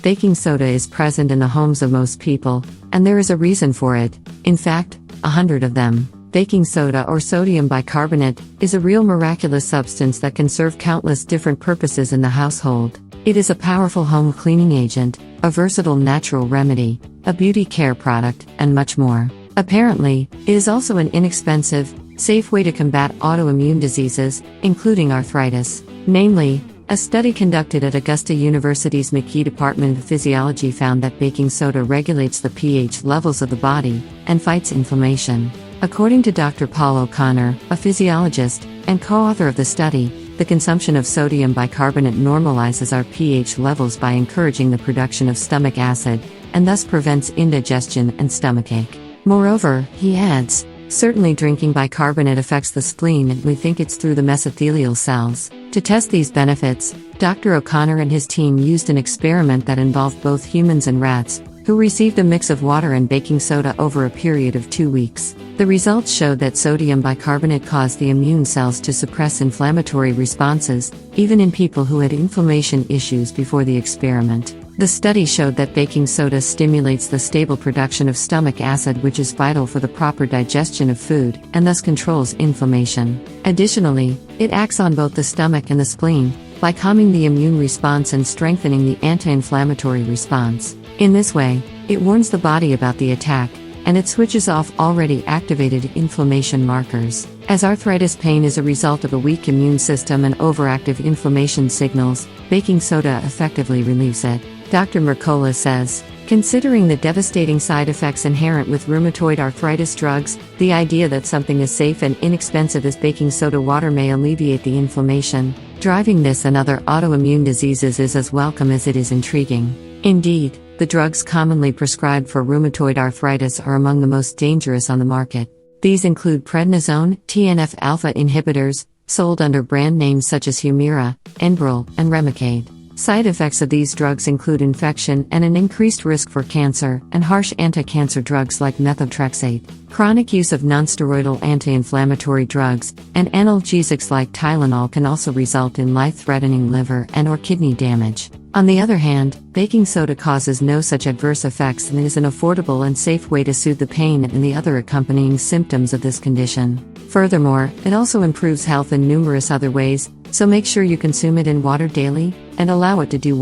Baking soda is present in the homes of most people, and there is a reason for it. In fact, 100 of them. Baking soda, or sodium bicarbonate, is a real miraculous substance that can serve countless different purposes in the household. It is a powerful home cleaning agent, a versatile natural remedy, a beauty care product, and much more. Apparently, it is also an inexpensive, safe way to combat autoimmune diseases, including arthritis. Namely, a study conducted at Augusta University's McKee Department of Physiology found that baking soda regulates the pH levels of the body and fights inflammation. According to Dr. Paul O'Connor, a physiologist and co-author of the study, the consumption of sodium bicarbonate normalizes our pH levels by encouraging the production of stomach acid, and thus prevents indigestion and stomachache. Moreover, he adds, certainly drinking bicarbonate affects the spleen, and we think it's through the mesothelial cells. To test these benefits, Dr. O'Connor and his team used an experiment that involved both humans and rats, who received a mix of water and baking soda over a period of 2 weeks. The results showed that sodium bicarbonate caused the immune cells to suppress inflammatory responses, even in people who had inflammation issues before the experiment. The study showed that baking soda stimulates the stable production of stomach acid, which is vital for the proper digestion of food, and thus controls inflammation. Additionally, it acts on both the stomach and the spleen, by calming the immune response and strengthening the anti-inflammatory response. In this way, it warns the body about the attack, and it switches off already activated inflammation markers. As arthritis pain is a result of a weak immune system and overactive inflammation signals, baking soda effectively relieves it. Dr. Mercola says, considering the devastating side effects inherent with rheumatoid arthritis drugs, the idea that something as safe and inexpensive as baking soda water may alleviate the inflammation driving this and other autoimmune diseases is as welcome as it is intriguing. Indeed, the drugs commonly prescribed for rheumatoid arthritis are among the most dangerous on the market. These include prednisone, TNF-alpha inhibitors, sold under brand names such as Humira, Enbrel, and Remicade. Side effects of these drugs include infection and an increased risk for cancer, and harsh anti-cancer drugs like methotrexate. Chronic use of nonsteroidal anti-inflammatory drugs and analgesics like Tylenol can also result in life-threatening liver and/or kidney damage. On the other hand, baking soda causes no such adverse effects and is an affordable and safe way to soothe the pain and the other accompanying symptoms of this condition. Furthermore, it also improves health in numerous other ways, so make sure you consume it in water daily, and allow it to do